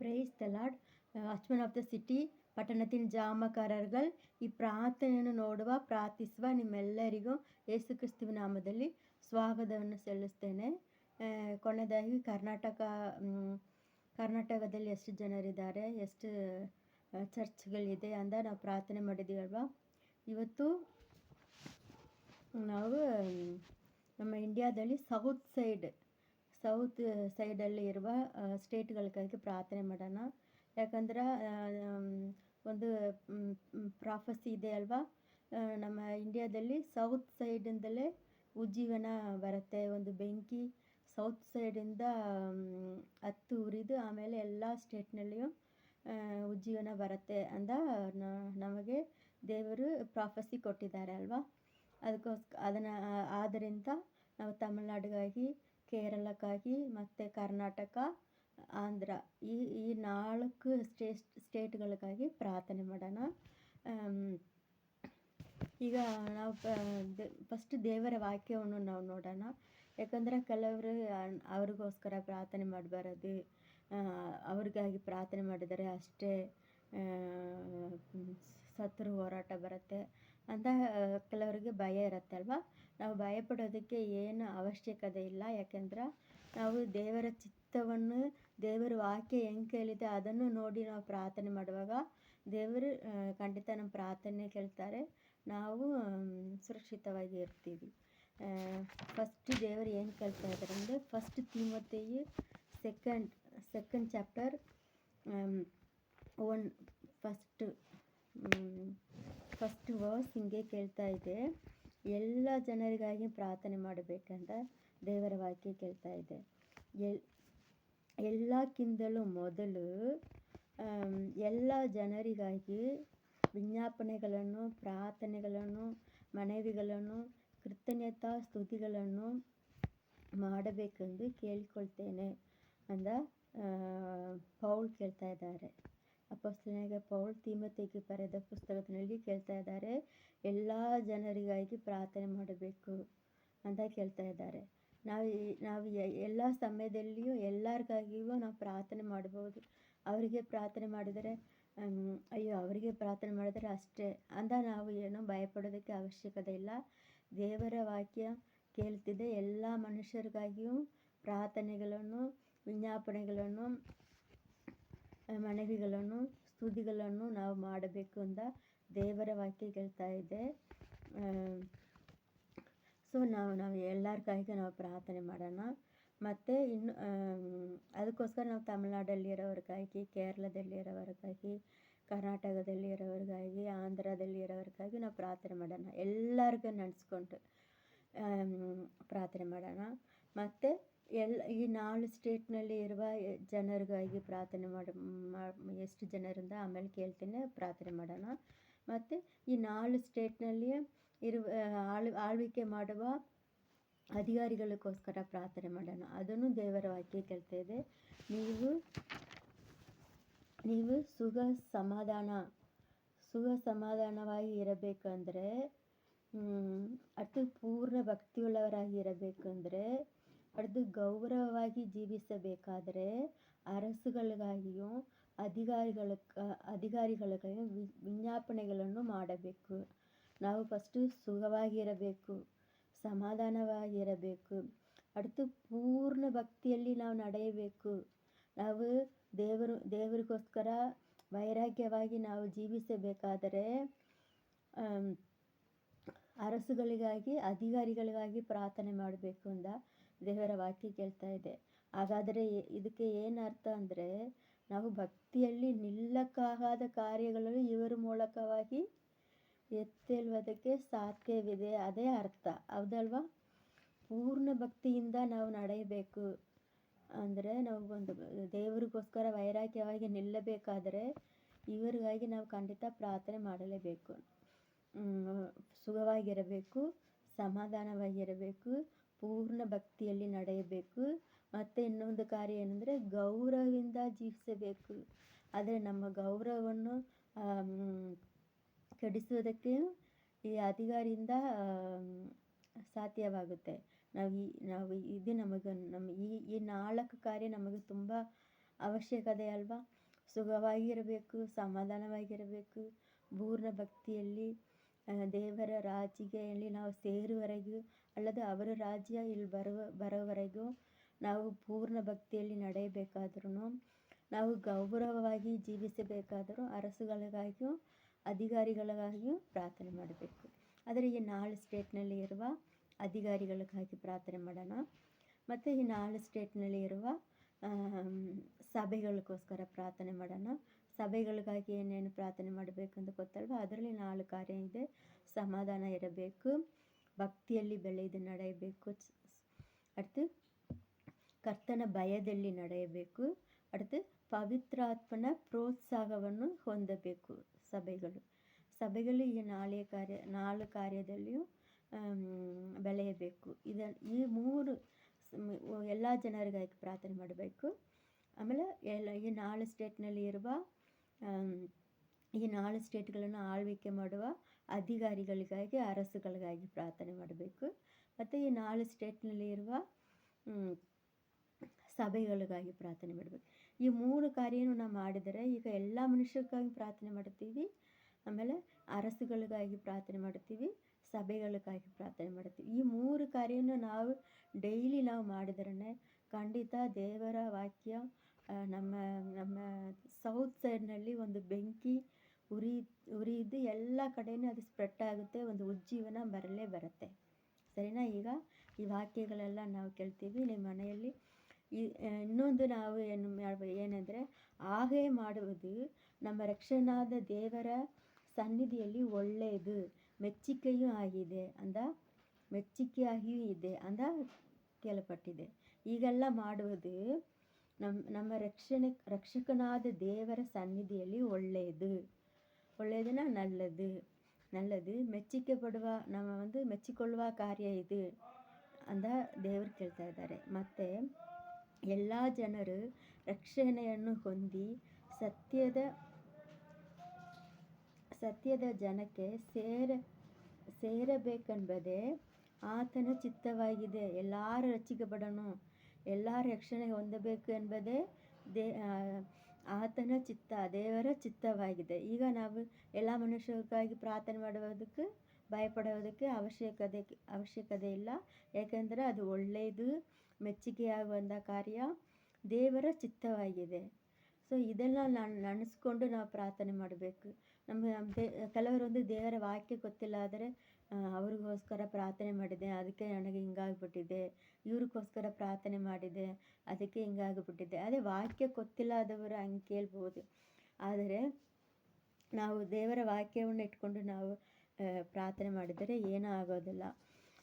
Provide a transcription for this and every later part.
Price the Lord. Watchman of the city ಪಟ್ಟಣத்தின் ಜಾಮಕಾರர்கள் ಈ ಪ್ರಾರ್ಥನೆಯನ್ನು ಪ್ರಾರ್ಥಿಸುವ ನಿಮ್ಮೆಲ್ಲರಿಗೂ ಯೇಸು ಕ್ರಿಸ್ತುವಿನ ನಾಮದಲ್ಲಿ ಸ್ವಾಗತವನ್ನು ಸಲ್ಲಿಸ್ತೇನೆ. ಕೊನೆಯದಾಗಿ ಕರ್ನಾಟಕದಲ್ಲಿ ಎಷ್ಟು ಜನರಿದ್ದಾರೆ, ಎಷ್ಟು ಚರ್ಚ್ಗಳಿದೆ ಅಂತ ನಾವು ಪ್ರಾರ್ಥನೆ ಮಾಡಿದ್ದೀವಲ್ವಾ. ಇವತ್ತು ನಾವು ನಮ್ಮ ಇಂಡಿಯಾದಲ್ಲಿ ಸೌತ್ ಸೈಡಲ್ಲಿ ಇರುವ ಸ್ಟೇಟ್ಗಳಿಗಾಗಿ ಪ್ರಾರ್ಥನೆ ಮಾಡೋಣ. ಯಾಕಂದ್ರೆ ಒಂದು ಪ್ರಾಫಸಿ ಇದೆ ಅಲ್ವಾ, ನಮ್ಮ ಇಂಡಿಯಾದಲ್ಲಿ ಸೌತ್ ಸೈಡಿಂದಲೇ ಉಜ್ಜೀವನ ಬರುತ್ತೆ. ಒಂದು ಬೆಂಕಿ ಸೌತ್ ಸೈಡಿಂದ ಹತ್ತು ಉರಿದು ಆಮೇಲೆ ಎಲ್ಲ ಸ್ಟೇಟ್ನಲ್ಲಿಯೂ ಉಜ್ಜೀವನ ಬರುತ್ತೆ ಅಂತ ನಮಗೆ ದೇವರು ಪ್ರಾಫಸಿ ಕೊಟ್ಟಿದ್ದಾರೆ ಅಲ್ವಾ. ಆದ್ದರಿಂದ ನಾವು ತಮಿಳ್ನಾಡಿಗಾಗಿ, ಕೇರಳಕ್ಕಾಗಿ ಮತ್ತು ಕರ್ನಾಟಕ, ಆಂಧ್ರ ಈ 4 ಸ್ಟೇಟ್ಗಳಿಗಾಗಿ ಪ್ರಾರ್ಥನೆ ಮಾಡೋಣ. ಈಗ ನಾವು ಫಸ್ಟ್ ದೇವರ ವಾಕ್ಯವನ್ನು ನಾವು ನೋಡೋಣ. ಯಾಕಂದರೆ ಕೆಲವರು ಅವ್ರಿಗೋಸ್ಕರ ಪ್ರಾರ್ಥನೆ ಮಾಡಬಾರದು, ಅವ್ರಿಗಾಗಿ ಪ್ರಾರ್ಥನೆ ಮಾಡಿದರೆ ಅಷ್ಟೇ ಸತ್ರು ಹೋರಾಟ ಬರುತ್ತೆ ಅಂತ ಕೆಲವರಿಗೆ ಭಯ ಇರುತ್ತೆ ಅಲ್ವಾ. ನಾವು ಭಯಪಡೋದಕ್ಕೆ ಏನು ಅವಶ್ಯಕತೆ ಇಲ್ಲ. ಯಾಕೆಂದ್ರೆ ನಾವು ದೇವರ ಚಿತ್ತವನ್ನು, ದೇವರ ವಾಕ್ಯ ಹೆಂಗೆ ಕೇಳಿದೆ ಅದನ್ನು ನೋಡಿ ನಾವು ಪ್ರಾರ್ಥನೆ ಮಾಡುವಾಗ ದೇವರು ಖಂಡಿತ ನಮ್ಮ ಪ್ರಾರ್ಥನೆ ಕೇಳ್ತಾರೆ, ನಾವು ಸುರಕ್ಷಿತವಾಗಿ ಇರ್ತೀವಿ. ಫಸ್ಟ್ ದೇವರು ಏನು ಕೇಳ್ತಾ ಇದ್ದಾರೆ ಅಂದರೆ, ಫಸ್ಟ್ ತಿಮೋಥೆಯು ಸೆಕೆಂಡ್ ಚಾಪ್ಟರ್ 1 ಫಸ್ಟ್ ವರ್ಸ್ ಹಿಂಗೆ ಕೇಳ್ತಾ ಇದೆ. ಎಲ್ಲ ಜನರಿಗಾಗಿ ಪ್ರಾರ್ಥನೆ ಮಾಡಬೇಕಂತ ದೇವರ ವಾಕ್ಯ ಕೇಳ್ತಾ ಇದೆ. ಎಲ್ಲಕ್ಕಿಂತಲೂ ಮೊದಲು ಎಲ್ಲ ಜನರಿಗಾಗಿ ವಿಜ್ಞಾಪನೆಗಳನ್ನು, ಪ್ರಾರ್ಥನೆಗಳನ್ನು, ಮನವಿಗಳನ್ನು, ಕೃತಜ್ಞತಾ ಸ್ತುತಿಗಳನ್ನು ಮಾಡಬೇಕೆಂದು ಕೇಳಿಕೊಳ್ತೇನೆ ಅಂತ ಪೌಲ್ ಕೇಳ್ತಾ ಇದ್ದಾರೆ. ಅಪೊಸ್ತಲನಾದ ಪೌಲ್ ತಿಮೋಥೆಗೆ ಬರೆದ ಪುಸ್ತಕದಲ್ಲಿ ಕೇಳ್ತಾ ಇದ್ದಾರೆ, ಎಲ್ಲ ಜನರಿಗಾಗಿ ಪ್ರಾರ್ಥನೆ ಮಾಡಬೇಕು ಅಂತ ಕೇಳ್ತಾ ಇದ್ದಾರೆ. ನಾವು ಎಲ್ಲ ಸಮಯದಲ್ಲಿಯೂ ಎಲ್ಲರಿಗಾಗಿಯೂ ನಾವು ಪ್ರಾರ್ಥನೆ ಮಾಡ್ಬೋದು. ಅವರಿಗೆ ಪ್ರಾರ್ಥನೆ ಮಾಡಿದರೆ ಅವರಿಗೆ ಪ್ರಾರ್ಥನೆ ಮಾಡಿದರೆ ಅಷ್ಟೇ ಅಂತ ನಾವು ಏನೋ ಭಯಪಡೋದಕ್ಕೆ ಅವಶ್ಯಕತೆ ಇಲ್ಲ. ದೇವರ ವಾಕ್ಯ ಕೇಳ್ತಿದೆ, ಎಲ್ಲ ಮನುಷ್ಯರಿಗಾಗಿಯೂ ಪ್ರಾರ್ಥನೆಗಳನ್ನು, ವಿಜ್ಞಾಪನೆಗಳನ್ನು, ಮನವಿಗಳನ್ನು, ಸ್ತುತಿಗಳನ್ನು ನಾವು ಮಾಡಬೇಕು ಅಂತ ದೇವರ ವಾಕ್ಯ ಕೇಳ್ತಾ ಇದೆ. ಸೊ ನಾವು ಎಲ್ಲರಿಗಾಗಿ ನಾವು ಪ್ರಾರ್ಥನೆ ಮಾಡೋಣ. ಮತ್ತು ಇನ್ನು ಅದಕ್ಕೋಸ್ಕರ ನಾವು ತಮಿಳ್ನಾಡಲ್ಲಿರೋರಿಗಾಗಿ, ಕೇರಳದಲ್ಲಿರೋರಿಗಾಗಿ, ಕರ್ನಾಟಕದಲ್ಲಿರೋರಿಗಾಗಿ, ಆಂಧ್ರದಲ್ಲಿರೋರಿಗಾಗಿ ನಾವು ಪ್ರಾರ್ಥನೆ ಮಾಡೋಣ. ಎಲ್ಲರಿಗೂ ನೆನೆಸ್ಕೊಂಡು ಪ್ರಾರ್ಥನೆ ಮಾಡೋಣ. ಮತ್ತು ಈ 4 ಸ್ಟೇಟ್ನಲ್ಲಿ ಇರುವ ಜನರಿಗಾಗಿ ಪ್ರಾರ್ಥನೆ ಎಷ್ಟು ಜನರಿಂದ ಆಮೇಲೆ ಕೇಳ್ತೇನೆ, ಪ್ರಾರ್ಥನೆ ಮಾಡೋಣ. ಮತ್ತು ಈ 4 ಸ್ಟೇಟ್ನಲ್ಲಿ ಇರುವ ಆಳ್ವಿಕೆ ಮಾಡುವ ಅಧಿಕಾರಿಗಳಿಗೋಸ್ಕರ ಪ್ರಾರ್ಥನೆ ಮಾಡೋಣ. ಅದನ್ನು ದೇವರ ವಾಕ್ಯ ಕೇಳ್ತಾ ಇದೆ. ನೀವು ಸುಖ ಸಮಾಧಾನವಾಗಿ ಇರಬೇಕಂದ್ರೆ, ಅದು ಪೂರ್ಣ ಭಕ್ತಿಯುಳ್ಳವರಾಗಿ ಇರಬೇಕಂದ್ರೆ, ಅದು ಗೌರವವಾಗಿ ಜೀವಿಸಬೇಕಾದರೆ ಅರಸುಗಳಿಗಾಗಿಯೂ ಅಧಿಕಾರಿಗಳಿಗಾಗಿಯೂ ವಿಜ್ಞಾಪನೆಗಳನ್ನು ಮಾಡಬೇಕು. ನಾವು ಫಸ್ಟು ಸುಖವಾಗಿರಬೇಕು, ಸಮಾಧಾನವಾಗಿರಬೇಕು, அடுத்து ಪೂರ್ಣ ಭಕ್ತಿಯಲ್ಲಿ ನಾವು ನಡೆಯಬೇಕು. ನಾವು ದೇವರಿಗೋಸ್ಕರ ವೈರಾಗ್ಯವಾಗಿ ನಾವು ಜೀವಿಸಬೇಕಾದರೆ ಅರಸುಗಳಿಗಾಗಿ, ಅಧಿಕಾರಿಗಳಿಗಾಗಿ ಪ್ರಾರ್ಥನೆ ಮಾಡಬೇಕು ಅಂತ ದೇವರ ವಾಕ್ಯ ಕೇಳ್ತಾ ಇದೆ. ಹಾಗಾದರೆ ಇದಕ್ಕೆ ಏನು ಅರ್ಥ ಅಂದರೆ, ನಾವು ಭಕ್ತಿಯಲ್ಲಿ ನಿಲ್ಲಕ್ಕಾಗದ ಕಾರ್ಯಗಳನ್ನು ಇವರ ಮೂಲಕವಾಗಿ ಎತ್ತೇಳುವುದಕ್ಕೆ ಸಾಧ್ಯವಿದೆ. ಅದೇ ಅರ್ಥ, ಹೌದಲ್ವಾ? ಪೂರ್ಣ ಭಕ್ತಿಯಿಂದ ನಾವು ನಡೆಯಬೇಕು ಅಂದರೆ, ನಾವು ಒಂದು ದೇವರಿಗೋಸ್ಕರ ವೈರಾಗ್ಯವಾಗಿ ನಿಲ್ಲಬೇಕಾದರೆ ಇವರಿಗಾಗಿ ನಾವು ಖಂಡಿತ ಪ್ರಾರ್ಥನೆ ಮಾಡಲೇಬೇಕು. ಸುಖವಾಗಿರಬೇಕು, ಸಮಾಧಾನವಾಗಿರಬೇಕು, ಪೂರ್ಣ ಭಕ್ತಿಯಲ್ಲಿ ನಡೆಯಬೇಕು. ಮತ್ತು ಇನ್ನೊಂದು ಕಾರ್ಯ ಏನಂದರೆ ಗೌರವದಿಂದ ಜೀವಿಸಬೇಕು. ಆದರೆ ನಮ್ಮ ಗೌರವವನ್ನು ಕೆಡಿಸುವುದಕ್ಕೆ ಈ ಅಧಿಕಾರಿಯಿಂದ ಸಾಧ್ಯವಾಗುತ್ತೆ. ನಾವು ಇದು ನಮಗೆ ಈ 4 ಕಾರ್ಯ ನಮಗೆ ತುಂಬ ಅವಶ್ಯಕತೆ ಅಲ್ವಾ? ಸುಖವಾಗಿರಬೇಕು, ಸಮಾಧಾನವಾಗಿರಬೇಕು. ಪೂರ್ಣ ಭಕ್ತಿಯಲ್ಲಿ ದೇವರ ರಾಜ್ಯದಲ್ಲಿ ನಾವು ಸೇರುವವರೆಗೂ, ಅಲ್ಲದೆ ಅವರ ರಾಜ್ಯ ಇಲ್ಲಿ ಬರೋವರೆಗೂ ನಾವು ಪೂರ್ಣ ಭಕ್ತಿಯಲ್ಲಿ ನಡೆಯಬೇಕಾದ್ರೂ, ನಾವು ಗೌರವವಾಗಿ ಜೀವಿಸಬೇಕಾದರೂ ಅರಸುಗಳಿಗಾಗಿಯೂ ಅಧಿಕಾರಿಗಳಿಗಾಗಿಯೂ ಪ್ರಾರ್ಥನೆ ಮಾಡಬೇಕು. ಆದರೆ ಈ 4 ಸ್ಟೇಟ್ನಲ್ಲಿ ಇರುವ ಅಧಿಕಾರಿಗಳಿಗಾಗಿ ಪ್ರಾರ್ಥನೆ ಮಾಡೋಣ. ಮತ್ತು ಈ 4 ಸ್ಟೇಟ್ನಲ್ಲಿ ಇರುವ ಸಭೆಗಳಿಗೋಸ್ಕರ ಪ್ರಾರ್ಥನೆ ಮಾಡೋಣ. ಸಭೆಗಳಿಗಾಗಿ ಏನೇನು ಪ್ರಾರ್ಥನೆ ಮಾಡಬೇಕಂತ ಗೊತ್ತಲ್ವ? ಅದರಲ್ಲಿ 4 ಕಾರ್ಯ ಇದೆ. ಸಮಾಧಾನ ಇರಬೇಕು, ಭಕ್ತಿಯಲ್ಲಿ ಬೆಳೆದು ನಡೆಯಬೇಕು, அடுத்து ಕರ್ತನ ಭಯದಲ್ಲಿ ನಡೆಯಬೇಕು, அடுத்து ಪವಿತ್ರಾತ್ಮನ ಪ್ರೋತ್ಸಾಹವನ್ನು ಹೊಂದಬೇಕು. ಸಭೆಗಳು ಈ 4 ಕಾರ್ಯದಲ್ಲಿಯೂ ಬೆಳೆಯಬೇಕು. ಈ 3 ಎಲ್ಲ ಜನರಿಗಾಗಿ ಪ್ರಾರ್ಥನೆ ಮಾಡಬೇಕು. ಆಮೇಲೆ ಈ 4 ಸ್ಟೇಟ್ನಲ್ಲಿ ಇರುವ ಈ 4 ಸ್ಟೇಟ್ಗಳನ್ನು ಆಳ್ವಿಕೆ ಮಾಡುವ ಅಧಿಕಾರಿಗಳಿಗಾಗಿ, ಅರಸುಗಳಿಗಾಗಿ ಪ್ರಾರ್ಥನೆ ಮಾಡಬೇಕು. ಮತ್ತು ಈ 4 ಸ್ಟೇಟ್ನಲ್ಲಿ ಇರುವ ಸಭೆಗಳಿಗಾಗಿ ಪ್ರಾರ್ಥನೆ ಮಾಡಬೇಕು. ಈ 3 ಕಾರ್ಯವನ್ನು ನಾವು ಮಾಡಿದರೆ, ಈಗ ಎಲ್ಲ ಮನುಷ್ಯರಿಗಾಗಿ ಪ್ರಾರ್ಥನೆ ಮಾಡ್ತೀವಿ, ಆಮೇಲೆ ಅರಸುಗಳಿಗಾಗಿ ಪ್ರಾರ್ಥನೆ ಮಾಡ್ತೀವಿ, ಸಭೆಗಳಿಗಾಗಿ ಪ್ರಾರ್ಥನೆ ಮಾಡ್ತೀವಿ. ಈ 3 ಕಾರ್ಯವನ್ನು ನಾವು ಡೈಲಿ ನಾವು ಮಾಡಿದ್ರೆ ಖಂಡಿತ ದೇವರ ವಾಕ್ಯ ನಮ್ಮ ಸೌತ್ ಸೈಡ್ನಲ್ಲಿ ಒಂದು ಬೆಂಕಿ ಉರಿದು ಎಲ್ಲ ಕಡೆಯೂ ಅದು ಸ್ಪ್ರೆಡ್ ಆಗುತ್ತೆ, ಒಂದು ಉಜ್ಜೀವನ ಬರುತ್ತೆ. ಸರಿನಾ? ಈಗ ಈ ವಾಕ್ಯಗಳೆಲ್ಲ ನಾವು ಕೇಳ್ತೀವಿ ನಿಮ್ಮ ಮನೆಯಲ್ಲಿ. ಇನ್ನೊಂದು ನಾವು ಏನೆಂದರೆ, ಹಾಗೆ ಮಾಡುವುದು ನಮ್ಮ ರಕ್ಷಣಾದ ದೇವರ ಸನ್ನಿಧಿಯಲ್ಲಿ ಒಳ್ಳೆಯದು, ಮೆಚ್ಚುಗೆಯೂ ಇದೆ ಅಂದ ಕೇಳಲ್ಪಟ್ಟಿದೆ. ಈಗೆಲ್ಲ ಮಾಡುವುದು ನಮ್ಮ ರಕ್ಷಕನಾದ ದೇವರ ಸನ್ನಿಧಿಯಲ್ಲಿ ಒಳ್ಳೆಯದನ್ನ ನಲ್ಲದು, ಮೆಚ್ಚಿಕೊಳ್ಳುವ ಕಾರ್ಯ ಇದು ಅಂದ ದೇವರು ಕೇಳ್ತಾ ಇದ್ದಾರೆ. ಮತ್ತು ಎಲ್ಲ ಜನರು ರಕ್ಷಣೆಯನ್ನು ಹೊಂದಿ ಸತ್ಯದ ಜನಕ್ಕೆ ಸೇರಬೇಕೆಂಬುದೇ ಆತನ ಚಿತ್ತವಾಗಿದೆ. ಎಲ್ಲರೂ ರಕ್ಷಿಸಲ್ಪಡೋಣ, ಎಲ್ಲರೂ ರಕ್ಷಣೆ ಹೊಂದಬೇಕು ಎಂಬುದೇ ಆತನ ಚಿತ್ತ, ದೇವರ ಚಿತ್ತವಾಗಿದೆ. ಈಗ ನಾವು ಎಲ್ಲ ಮನುಷ್ಯರಿಗಾಗಿ ಪ್ರಾರ್ಥನೆ ಮಾಡುವುದಕ್ಕೆ ಭಯಪಡುವುದಕ್ಕೆ ಅವಶ್ಯಕತೆ ಇಲ್ಲ. ಯಾಕೆಂದರೆ ಅದು ಒಳ್ಳೆಯದು, ಮೆಚ್ಚುಗೆಯಾಗುವಂಥ ಕಾರ್ಯ, ದೇವರ ಚಿತ್ತವಾಗಿದೆ. ಸೊ ಇದೆಲ್ಲ ನೆನೆಸ್ಕೊಂಡು ನಾವು ಪ್ರಾರ್ಥನೆ ಮಾಡಬೇಕು. ಕೆಲವರೊಂದು ದೇವರ ವಾಕ್ಯ ಗೊತ್ತಿಲ್ಲ, ಆದರೆ ಅವ್ರಿಗೋಸ್ಕರ ಪ್ರಾರ್ಥನೆ ಮಾಡಿದೆ, ಅದಕ್ಕೆ ನನಗೆ ಹಿಂಗಾಗ್ಬಿಟ್ಟಿದೆ, ಇವ್ರಿಗೋಸ್ಕರ ಪ್ರಾರ್ಥನೆ ಮಾಡಿದೆ, ಅದಕ್ಕೆ ಹಿಂಗಾಗ್ಬಿಟ್ಟಿದೆ. ಅದೇ ವಾಕ್ಯ ಗೊತ್ತಿಲ್ಲದವರು ಹಂಗೆ ಕೇಳ್ಬೋದು. ಆದರೆ ನಾವು ದೇವರ ವಾಕ್ಯವನ್ನು ಇಟ್ಕೊಂಡು ನಾವು ಪ್ರಾರ್ಥನೆ ಮಾಡಿದರೆ ಏನೂ ಆಗೋದಿಲ್ಲ.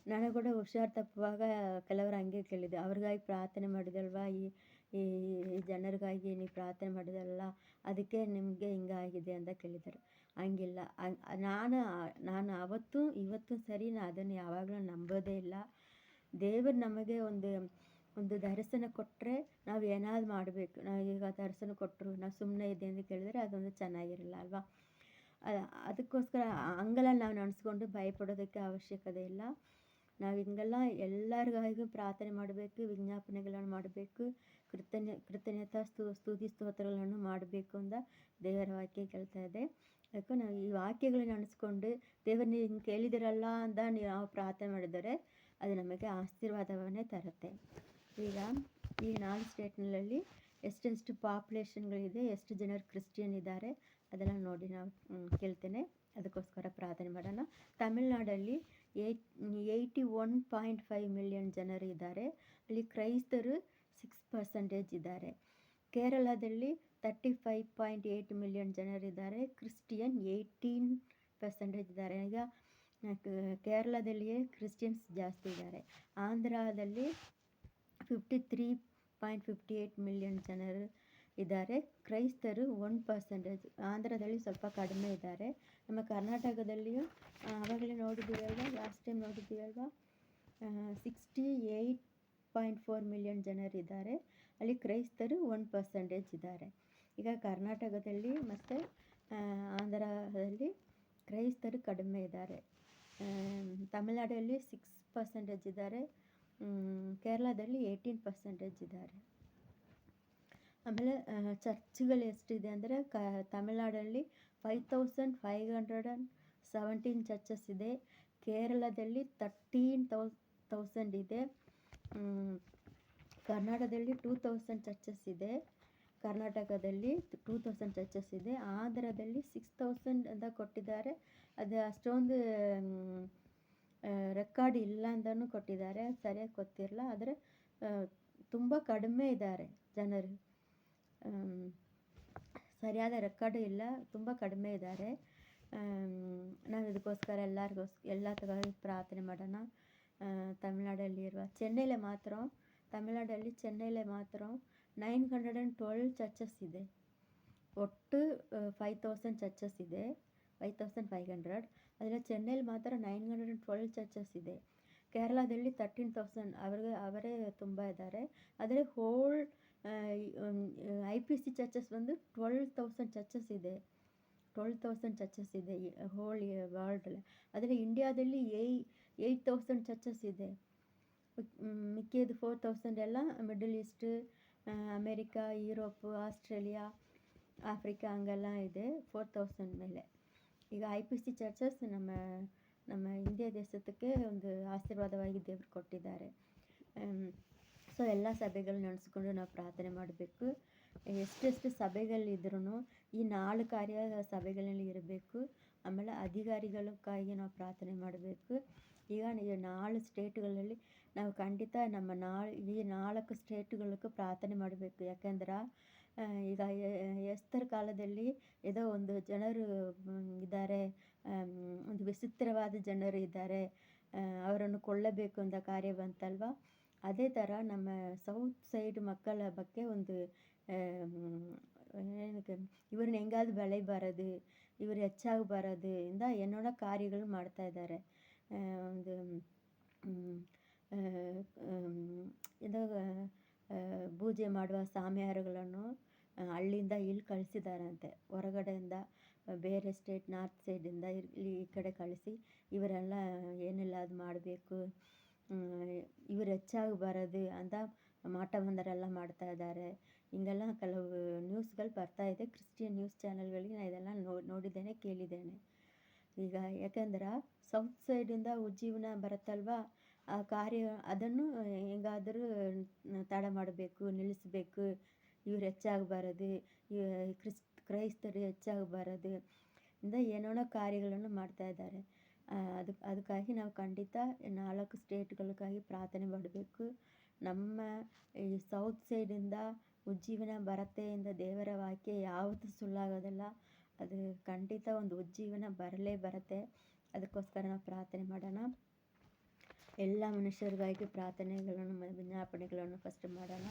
ನನಗೆ ಕೂಡ ಹುಷಾರು ತಪ್ಪುವಾಗ ಕೆಲವರು ಹಂಗೆ ಕೇಳಿದೆ, ಅವ್ರಿಗಾಗಿ ಪ್ರಾರ್ಥನೆ ಮಾಡಿದಲ್ವಾ, ಈ ಜನರಿಗಾಗಿ ನೀವು ಪ್ರಾರ್ಥನೆ ಮಾಡಿದಲ್ಲ, ಅದಕ್ಕೆ ನಿಮಗೆ ಹಿಂಗಾಗಿದೆ ಅಂತ ಕೇಳಿದ್ದಾರೆ. ಹಂಗಿಲ್ಲ. ನಾನು ಅವತ್ತು ಇವತ್ತು ಸರಿ, ನಾನು ಅದನ್ನು ಯಾವಾಗಲೂ ನಂಬೋದೇ ಇಲ್ಲ. ದೇವರು ನಮಗೆ ಒಂದು ದರ್ಶನ ಕೊಟ್ಟರೆ ನಾವು ಏನಾದ್ರು ಮಾಡಬೇಕು. ನಾವು ಈಗ ದರ್ಶನ ಕೊಟ್ಟರು ನಾವು ಸುಮ್ಮನೆ ಇದೆ ಅಂತ ಕೇಳಿದರೆ ಅದೊಂದು ಚೆನ್ನಾಗಿರಲ್ಲ ಅಲ್ವಾ? ಅದಕ್ಕೋಸ್ಕರ ಹಂಗೆಲ್ಲ ನಾವು ನೆನೆಸ್ಕೊಂಡು ಭಯಪಡೋದಕ್ಕೆ ಅವಶ್ಯಕತೆ ಇಲ್ಲ. ನಾವು ಹಿಂಗೆಲ್ಲ ಎಲ್ಲರಿಗಾಗಿಯೂ ಪ್ರಾರ್ಥನೆ ಮಾಡಬೇಕು, ವಿಜ್ಞಾಪನೆಗಳನ್ನು ಮಾಡಬೇಕು, ಕೃತಜ್ಞತಾ ಸ್ತುತಿ ಸ್ತೋತ್ರಗಳನ್ನು ಮಾಡಬೇಕು ಅಂತ ದೇವರ ವಾಕ್ಯ ಕೇಳ್ತಾ ಇದೆ. ಅದಕ್ಕೆ ನಾವು ಈ ವಾಕ್ಯಗಳನ್ನ ನೆನೆಸ್ಕೊಂಡು ದೇವರು ನೀವು ಹಿಂಗೆ ಕೇಳಿದಿರಲ್ಲ ಅಂತ ನಾವು ಪ್ರಾರ್ಥನೆ ಮಾಡಿದರೆ ಅದು ನಮಗೆ ಆಶೀರ್ವಾದವನ್ನೇ ತರುತ್ತೆ. ಈಗ ಈ 4 ಸ್ಟೇಟ್ನಲ್ಲಿ ಎಷ್ಟೆಷ್ಟು ಪಾಪ್ಯುಲೇಷನ್ಗಳಿದೆ, ಎಷ್ಟು ಜನರು ಕ್ರಿಶ್ಚಿಯನ್ ಇದ್ದಾರೆ ಅದೆಲ್ಲ ನೋಡಿ ನಾವು ಕೇಳ್ತೇನೆ. ಅದಕ್ಕೋಸ್ಕರ ಪ್ರಾರ್ಥನೆ ಮಾಡೋಣ. ತಮಿಳುನಾಡಲ್ಲಿ 81.5 ಮಿಲಿಯನ್ ಜನರು ಇದ್ದಾರೆ. ಅಲ್ಲಿ ಕ್ರೈಸ್ತರು 6% ಇದ್ದಾರೆ. ಕೇರಳದಲ್ಲಿ 35.8 ಮಿಲಿಯನ್ ಜನರಿದ್ದಾರೆ. ಕ್ರಿಶ್ಚಿಯನ್ 18% ಇದ್ದಾರೆ. ಈಗ ಕೇರಳದಲ್ಲಿಯೇ ಕ್ರಿಶ್ಚಿಯನ್ಸ್ ಜಾಸ್ತಿ ಇದ್ದಾರೆ. ಆಂಧ್ರದಲ್ಲಿ 53.58 ಮಿಲಿಯನ್ ಜನರು ಇದ್ದಾರೆ. ಕ್ರೈಸ್ತರು 1%. ಆಂಧ್ರದಲ್ಲಿ ಸ್ವಲ್ಪ ಕಡಿಮೆ ಇದ್ದಾರೆ. ನಮ್ಮ ಕರ್ನಾಟಕದಲ್ಲಿಯೂ ಆವಾಗಲೇ ನೋಡಿದ್ದೀವಲ್ವ, ಲಾಸ್ಟ್ ಟೈಮ್ ನೋಡಿದ್ದೀವಲ್ವ, 68.4 ಮಿಲಿಯನ್ ಜನರಿದ್ದಾರೆ. ಅಲ್ಲಿ ಕ್ರೈಸ್ತರು 1% ಇದ್ದಾರೆ. ಈಗ ಕರ್ನಾಟಕದಲ್ಲಿ ಮತ್ತು ಆಂಧ್ರದಲ್ಲಿ ಕ್ರೈಸ್ತರು ಕಡಿಮೆ ಇದ್ದಾರೆ. ತಮಿಳುನಾಡಲ್ಲಿ 6% ಇದ್ದಾರೆ. ಕೇರಳದಲ್ಲಿ 18% ಇದ್ದಾರೆ. ಆಮೇಲೆ ಚರ್ಚ್ಗಳು ಎಷ್ಟಿದೆ ಅಂದರೆ ತಮಿಳ್ನಾಡಲ್ಲಿ 5517 ಚರ್ಚಸ್ ಇದೆ. ಕೇರಳದಲ್ಲಿ 13,000 ಇದೆ. ಕರ್ನಾಟಕದಲ್ಲಿ 2000 ಚರ್ಚಸ್ ಇದೆ. ಕರ್ನಾಟಕದಲ್ಲಿ 2000 ಚರ್ಚಸ್ ಇದೆ. ಆಂಧ್ರದಲ್ಲಿ 6000 ಅಂತ ಕೊಟ್ಟಿದ್ದಾರೆ. ಅದು ಅಷ್ಟೊಂದು ರೆಕಾರ್ಡ್ ಇಲ್ಲ ಅಂತಲೂ ಕೊಟ್ಟಿದ್ದಾರೆ, ಸರಿಯಾಗಿ ಗೊತ್ತಿರಲ್ಲ. ಆದರೆ ತುಂಬ ಕಡಿಮೆ ಇದ್ದಾರೆ ಜನರು, ಸರಿಯಾದ ರೆಕಾರ್ಡು ಇಲ್ಲ, ತುಂಬ ಕಡಿಮೆ ಇದ್ದಾರೆ. ನಾವು ಇದಕ್ಕೋಸ್ಕರ ಎಲ್ಲರಿಗೋಸ್ಕರ ಪ್ರಾರ್ಥನೆ ಮಾಡೋಣ. ತಮಿಳ್ನಾಡಲ್ಲಿರುವ ಚೆನ್ನೈಲೇ ಮಾತ್ರ 912 ಚರ್ಚಸ್ ಇದೆ. ಒಟ್ಟು 5000 ಚರ್ಚಸ್ ಇದೆ, 5500. ಅದರಲ್ಲಿ ಚೆನ್ನೈಲಿ ಮಾತ್ರ 912 ಚರ್ಚಸ್ ಇದೆ. ಕೇರಳದಲ್ಲಿ 13,000, ಅವರೇ ತುಂಬ ಇದ್ದಾರೆ. ಆದರೆ ಹೋಲ್ IPC ಚರ್ಚಸ್ ಬಂದು 12,000 ಚರ್ಚಸ್ ಇದೆ. 12,000 ಚರ್ಚಸ್ ಇದೆ ಹೋಲ್ ವರ್ಲ್ಡಲ್ಲಿ. ಆದರೆ ಇಂಡಿಯಾದಲ್ಲಿ 8,000 ಚರ್ಚಸ್ ಇದೆ. ಮಿಕ್ಕಿದ್ದು 4,000 ಎಲ್ಲ middle East, America, Europe, Australia, Africa ಹಂಗೆಲ್ಲ ಇದೆ. 4,000 ಮೇಲೆ. ಈಗ IPC ಚರ್ಚಸ್ ನಮ್ಮ ಇಂಡಿಯಾ ದೇಶಕ್ಕೆ ಒಂದು ಆಶೀರ್ವಾದವಾಗಿ ದೇವರು ಕೊಟ್ಟಿದ್ದಾರೆ. ಸೊ ಎಲ್ಲ ಸಭೆಗಳು ನಡೆಸ್ಕೊಂಡು ನಾವು ಪ್ರಾರ್ಥನೆ ಮಾಡಬೇಕು. ಎಷ್ಟೆಷ್ಟು ಸಭೆಗಳಿದ್ರೂ ಈ 4 ಕಾರ್ಯ ಸಭೆಗಳಲ್ಲಿ ಇರಬೇಕು. ಆಮೇಲೆ ಅಧಿಕಾರಿಗಳಕ್ಕಾಗಿ ನಾವು ಪ್ರಾರ್ಥನೆ ಮಾಡಬೇಕು. ಈಗ ಈ 4 ಸ್ಟೇಟ್ಗಳಲ್ಲಿ ನಾವು ಖಂಡಿತ ಈ 4 ಸ್ಟೇಟ್ಗಳಿಗೂ ಪ್ರಾರ್ಥನೆ ಮಾಡಬೇಕು. ಯಾಕೆಂದ್ರೆ ಈಗ ಎಸ್ತರ್ ಕಾಲದಲ್ಲಿ ಏನೋ ಒಂದು ಜನರು ಇದ್ದಾರೆ, ಒಂದು ವಿಚಿತ್ರವಾದ ಜನರು ಇದ್ದಾರೆ, ಅವರನ್ನು ಕೊಲ್ಲಬೇಕು ಅಂತ ಕಾರ್ಯ ಬಂತಲ್ವ. ಅದೇ ಥರ ನಮ್ಮ ಸೌತ್ ಸೈಡ್ ಮಕ್ಕಳ ಬಗ್ಗೆ ಒಂದು ಇವ್ರನ್ನ ಹೆಂಗಾದ್ರೂ ಬೆಳೆಯಬಾರದು, ಇವರು ಹೆಚ್ಚಾಗಬಾರದು ಇಂದ ಏನೋ ಕಾರ್ಯಗಳು ಮಾಡ್ತಾಯಿದ್ದಾರೆ. ಒಂದು ಇದು ಪೂಜೆ ಮಾಡುವ ಸ್ವಾಮಿಯಾರುಗಳನ್ನು ಹಳ್ಳಿಯಿಂದ ಇಲ್ಲಿ ಕಳಿಸಿದಾರಂತೆ. ಹೊರಗಡೆಯಿಂದ ಬೇರೆ ಸ್ಟೇಟ್ ನಾರ್ತ್ ಸೈಡಿಂದ ಇಲ್ಲಿ ಈ ಕಡೆ ಕಳಿಸಿ ಇವರೆಲ್ಲ ಏನೆಲ್ಲ ಅದು ಮಾಡಬೇಕು, ಇವರು ಹೆಚ್ಚಾಗಬಾರದು ಅಂತ ಮಾಟ ಮಂದರೆಲ್ಲ ಮಾಡ್ತಾಯಿದ್ದಾರೆ. ಹಿಂಗೆಲ್ಲ ಕೆಲವು ನ್ಯೂಸ್ಗಳು ಬರ್ತಾಯಿದೆ. ಕ್ರಿಶ್ಚಿಯನ್ ನ್ಯೂಸ್ ಚಾನಲ್ಗಳಿಗೆ ನಾನು ಇದೆಲ್ಲ ನೋಡಿದ್ದೇನೆ, ಕೇಳಿದ್ದೇನೆ. ಈಗ ಯಾಕೆಂದ್ರೆ ಸೌತ್ ಸೈಡಿಂದ ಉಜ್ಜೀವನ ಬರುತ್ತಲ್ವ, ಆ ಕಾರ್ಯ ಅದನ್ನು ಹೆಂಗಾದರೂ ತಡ ಮಾಡಬೇಕು, ನಿಲ್ಲಿಸಬೇಕು, ಇವ್ರು ಹೆಚ್ಚಾಗಬಾರದು, ಕ್ರೈಸ್ತರು ಹೆಚ್ಚಾಗಬಾರದು ಇಂದ ಏನೋ ಕಾರ್ಯಗಳನ್ನು ಮಾಡ್ತಾಯಿದ್ದಾರೆ. ಅದಕ್ಕಾಗಿ ನಾವು ಖಂಡಿತ 4 ಸ್ಟೇಟ್ಗಳಿಗಾಗಿ ಪ್ರಾರ್ಥನೆ ಮಾಡಬೇಕು. ನಮ್ಮ ಈ ಸೌತ್ ಸೈಡಿಂದ ಉಜ್ಜೀವನ ಬರುತ್ತೆ ಎಂದ ದೇವರ ವಾಕ್ಯ ಯಾವತ್ತೂ ಸುಳ್ಳಾಗೋದಿಲ್ಲ. ಅದು ಖಂಡಿತ ಒಂದು ಉಜ್ಜೀವನ ಬರುತ್ತೆ. ಅದಕ್ಕೋಸ್ಕರ ನಾವು ಪ್ರಾರ್ಥನೆ ಮಾಡೋಣ. ಎಲ್ಲ ಮನುಷ್ಯರಿಗಾಗಿ ಪ್ರಾರ್ಥನೆಗಳನ್ನು ವಿಜ್ಞಾಪನೆಗಳನ್ನು ಫಸ್ಟ್ ಮಾಡೋಣ.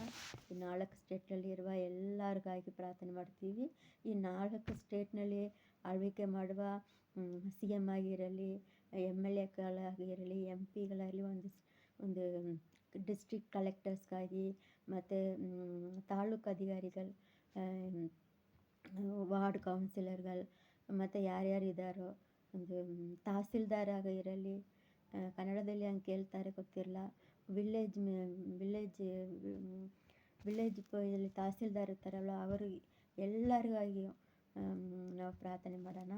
ಈ 4 ಸ್ಟೇಟ್ನಲ್ಲಿ ಇರುವ ಎಲ್ಲರಿಗಾಗಿ ಪ್ರಾರ್ಥನೆ ಮಾಡ್ತೀವಿ. ಈ 4 ಸ್ಟೇಟ್ನಲ್ಲಿ ಆಳ್ವಿಕೆ ಮಾಡುವ CM ಆಗಿರಲಿ, MLAಗಳಾಗಿರಲಿ, MP ಗಳಾಗಲಿ, ಒಂದು ಡಿಸ್ಟ್ರಿಕ್ಟ್ ಕಲೆಕ್ಟರ್ಸ್ಗಾಗಿ, ಮತ್ತು ತಾಲೂಕು ಅಧಿಕಾರಿಗಳು, ವಾರ್ಡ್ ಕೌನ್ಸಿಲರ್ಗಳು, ಮತ್ತು ಯಾರ್ಯಾರು ಇದ್ದಾರೋ, ಒಂದು ತಹಸೀಲ್ದಾರ್ ಆಗಿರಲಿ, ಕನ್ನಡದಲ್ಲಿ ಹಂಗೆ ಕೇಳ್ತಾರೆ ಗೊತ್ತಿರಲ್ಲ, ವಿಲೇಜ್ ತಹಸೀಲ್ದಾರ್ ಇರ್ತಾರಲ್ಲ, ಅವರು ಎಲ್ಲರಿಗಾಗಿ ನಾವು ಪ್ರಾರ್ಥನೆ ಮಾಡೋಣ.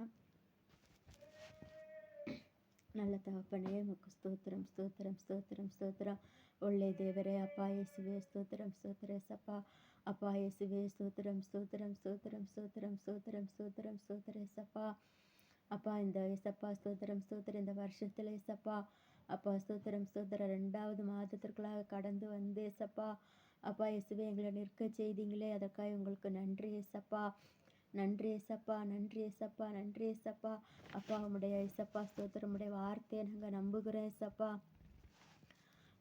நல்ல தகப்பனே, உமக்கு ஸ்தோத்திரம் ஸ்தோத்திரம் ஸ்தோத்திரம் ஸ்தோத்திரம். ஒಳ್ಳೆ ದೇವರೇ, ಅಪ್ಪ ಯೇಸುವೆ ಸ್ತೋತ್ರಂ ಸ್ತೋತ್ರ ಏಸಪ್ಪ. ಅಪ್ಪ ಯೇಸುವೆ ಸ್ತೋತ್ರಂ ಸ್ತೋತ್ರಂ ಸ್ತೋತ್ರಂ ಸ್ತೋತ್ರಂ ಸ್ತೋತ್ರಂ ಸ್ತೋತ್ರಂ ಸ್ತೋತ್ರ ஏசப்ப. அப்பா இந்த ஏசப்பா ஸ்தோத்திரம் ஸ்தோத்திரம் இந்த வருஷத்தில் ஏசப்பா அப்பா ஸ்தோத்திரம் ஸ்தோத்திரம் 2வது மாதத்திற்குள்ளாக கடந்து வந்து ஏசப்பா அப்பா இயேசுவே எங்களை நிற்க செய்தீங்களே, அதற்காக உங்களுக்கு நன்றி ஏசப்பா. நன்றி ஏசப்பா, நன்றி ஏசப்பா, நன்றி ஏசப்பா. அப்பா உம்முடைய ஏசப்பா ஸ்தோத்திரம், உம்முடைய வார்த்தையை நாங்கள் ನಂಬುகிறோம் ஏசப்பா.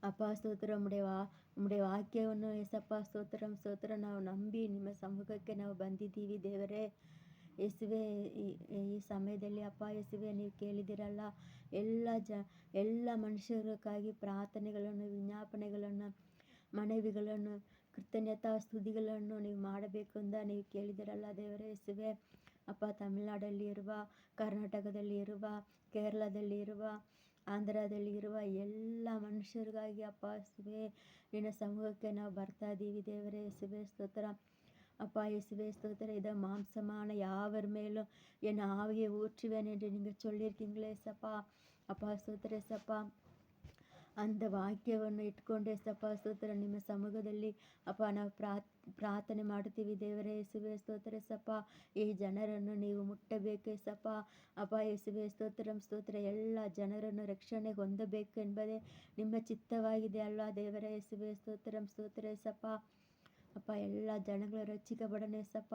ಅಪ್ಪ ಸ್ತೋತ್ರ, ಉಮ್முடைய ವಾಕ್ಯವನ್ನು ಏಸಪ್ಪ ಸ್ತೋತ್ರಂ ಸ್ತೋತ್ರ ನಾವು ನಂಬಿ ನಿಮ್ಮ ಸಮ್ಮುಖಕ್ಕೆ ನಾವು ಬಂದಿದ್ದೀವಿ ದೇವರೇ. ಯೇಸುವೆ, ಈ ಸಮಯದಲ್ಲಿ ಅಪ್ಪ ಯೇಸುವೆ ನೀವು ಕೇಳಿದಿರಲ್ಲ, ಎಲ್ಲ ಮನುಷ್ಯರಿಗಾಗಿ ಪ್ರಾರ್ಥನೆಗಳನ್ನು, ವಿಜ್ಞಾಪನೆಗಳನ್ನು, ಮನವಿಗಳನ್ನು, ಕೃತಜ್ಞತಾ ಸ್ತುತಿಗಳನ್ನು ನೀವು ಮಾಡಬೇಕು ಅಂತ ನೀವು ಕೇಳಿದಿರಲ್ಲ ದೇವರೇ ಯೇಸುವೆ. ಅಪ್ಪ ತಮಿಳ್ನಾಡಲ್ಲಿ ಇರುವ, ಕರ್ನಾಟಕದಲ್ಲಿ ಇರುವ, ಕೇರಳದಲ್ಲಿ ಇರುವ, ಆಂಧ್ರದಲ್ಲಿ ಇರುವ ಎಲ್ಲ ಮನುಷ್ಯರಿಗಾಗಿ ಅಪ್ಪ ಯೇಸುವೆ ನಿನ್ನ ಸಮೂಹಕ್ಕೆ ನಾವು ಬರ್ತಾ ಇದ್ದೀವಿ ದೇವರೇ ಯೇಸುವೆ ಸ್ತೋತ್ರ. அப்பா இயேசுவே ஸ்தோத்திரம். இதை மாம்சமான யாவர் மேலும் என் ஆவியை ஊற்றுவேன் என்று நீங்கள் சொல்லியிருக்கீங்களே சப்பா. அப்பா ಸ್ತೋತ್ರ ಸಪ್ಪ. அந்த ವಾಕ್ಯವನ್ನು ಇಟ್ಕೊಂಡು ಏಸಪ್ಪ ಸ್ತೋತ್ರ ನಿಮ್ಮ ಸಮ್ಮುಖದಲ್ಲಿ ಅಪ್ಪ ನಾವು ಪ್ರಾರ್ಥನೆ ಮಾಡ್ತೀವಿ ದೇವರೇ ಯೇಸುವೆ ಸ್ತೋತ್ರ ಸಪ್ಪ. ಈ ಜನರನ್ನು ನೀವು ಮುಟ್ಟಬೇಕು ಏಸಪ್ಪ. ಅಪ್ಪ ಯೇಸುವೆ ಸ್ತೋತ್ರ ಎಲ್ಲ ಜನರನ್ನು ರಕ್ಷಣೆ ಹೊಂದಬೇಕು ಎಂಬುದೇ ನಿಮ್ಮ ಚಿತ್ತವಾಗಿದೆ ಅಲ್ವಾ ದೇವರೇ ಯೇಸುವೆ ಸ್ತೋತ್ರ ಸಪ್ಪ. ಅಪ್ಪ ಎಲ್ಲ ಜನಗಳು ರಕ್ಷಿಸಪಡಣೆ ಸಪ್ಪ.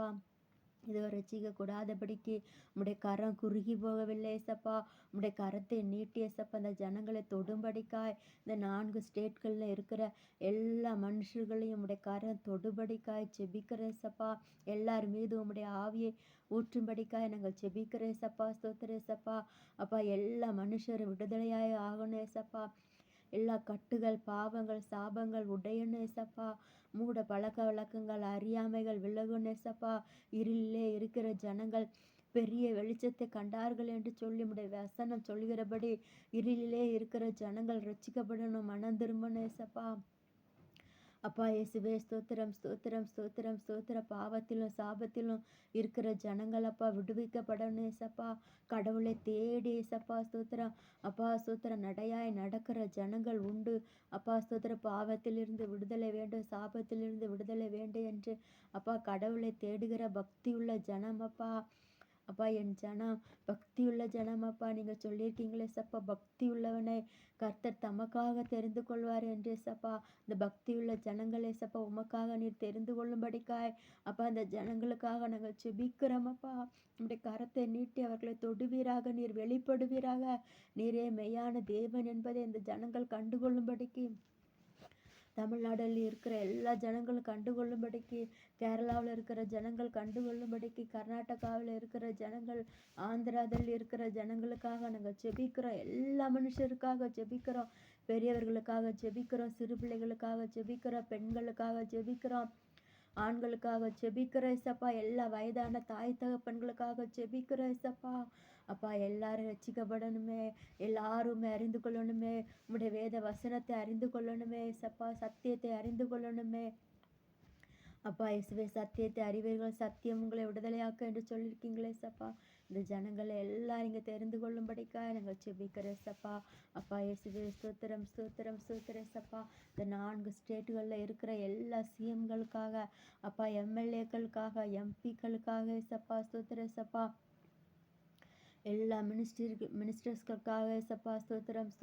இதோ ரட்சிக்கக்கூடாதபடிக்கு உம்முடைய கரம் குறுகி போகவில்லை ஏசப்பா. உம்முடைய கரத்தை நீட்டி ஏசப்பா அந்த ஜனங்களை தொடும்படிக்காய் இந்த 4 ஸ்டேட்களில் இருக்கிற எல்லா மனுஷர்களையும் உம்முடைய கரம் தொடுபடிக்காய் செபிக்கிற ஏசப்பா. எல்லார் மீதும் உம்முடைய ஆவியை ஊற்றும்படிக்காய் நாங்கள் செபிக்கிற ஏசப்பா ஸ்தோத்திர ஏசப்பா. அப்பா எல்லா மனுஷரும் விடுதலையாய் ஆகணும் ஏசப்பா. எல்லா கட்டுகள் பாவங்கள் சாபங்கள் உடையணும் ஏசப்பா. மூட பழக்க வழக்கங்கள் அறியாமைகள் விலகும் ஏசப்பா. இருளிலே இருக்கிற ஜனங்கள் பெரிய வெளிச்சத்தை கண்டார்கள் என்று சொல்லி உம்முடைய வசனம் சொல்கிறபடி இருளிலே இருக்கிற ஜனங்கள் ரட்சிக்கப்படணும், மனம் திரும்பணும் ஏசப்பா. அப்பா இயேசுவே ஸ்தோத்திரம். பாவத்திலும் சாபத்திலும் இருக்கிற ஜனங்கள் அப்பா விடுவிக்கப்படணும் ஏசப்பா. கடவுளை தேடி ஏசப்பா ஸ்தோத்திரம். அப்பா ஸ்தோத்திரம் நடையாய் நடக்கிற ஜனங்கள் உண்டு. அப்பா ஸ்தோத்திரம் பாவத்திலிருந்து விடுதலை வேண்டும், சாபத்திலிருந்து விடுதலை வேண்டும் என்று அப்பா கடவுளை தேடுகிற பக்தியுள்ள ஜனம் அப்பா. அப்பா என் ஜனம் பக்தியுள்ள ஜனம் அப்பா. நீங்கள் சொல்லியிருக்கீங்களே சப்பா பக்தி உள்ளவனை கர்த்தர் தமக்காக தெரிந்து கொள்வார் என்று சப்பா. இந்த பக்தியுள்ள ஜனங்களே சப்பா உமக்காக நீர் தெரிந்து கொள்ளும்படிக்காய் அப்பா அந்த ஜனங்களுக்காக நாங்கள் செபிக்கிறோம் அப்பா. நம்முடைய கரத்தை நீட்டி அவர்களை தொடுவீராக, நீர் வெளிப்படுவீராக. நீரே மெய்யான தேவன் என்பதை இந்த ஜனங்கள் கண்டுகொள்ளும்படிக்கு தமிழ்நாட்டில் இருக்கிற எல்லா ஜனங்களும் கண்டுகொள்ளும்படிக்கு, கேரளாவில் இருக்கிற ஜனங்கள் கண்டுகொள்ளும்படிக்கு, கர்நாடகாவில் இருக்கிற ஜனங்கள், ஆந்திராவில் இருக்கிற ஜனங்களுக்காக நாங்கள் ஜெபிக்கிறோம். எல்லா மனுஷருக்காக ஜெபிக்கிறோம். பெரியவர்களுக்காக ஜெபிக்கிறோம், சிறு பிள்ளைகளுக்காக ஜெபிக்கிறோம், பெண்களுக்காக ஜெபிக்கிறோம், ஆண்களுக்காக ஜெபிக்கிற ஏசப்பா. எல்லா வயதான தாய் தகப்பன்களுக்காக ஜெபிக்கிற ஏசப்பா. அப்பா எல்லாரும் ரட்சிக்கப்படணுமே, எல்லாருமே அறிந்து கொள்ளணுமே, உம்முடைய வேத வசனத்தை அறிந்து கொள்ளணுமே ஏசப்பா. சத்தியத்தை அறிந்து கொள்ளணுமே அப்பா. இயேசுவே சத்தியத்தை அறிவீர்கள், சத்தியம் உங்களை விடுதலையாக்க என்று சொல்லியிருக்கீங்களே சப்பா. இந்த ஜனங்களை எல்லாம் இங்கே தெரிந்து கொள்ளும்படிக்காக நாங்கள் செபிக்கிற சப்பா. அப்பா இயேசுவே ஸ்தோத்திரம் சப்பா. இந்த 4 ஸ்டேட்டுகளில் இருக்கிற எல்லா சிஎம்களுக்காக அப்பா, எம்எல்ஏக்களுக்காக, எம்பிக்களுக்காக சப்பா ஸ்தோத்திர சப்பா. எல்லா மினிஸ்டர்ஸ்களுக்காக ஏசப்பா ஸ்தோத்திரம்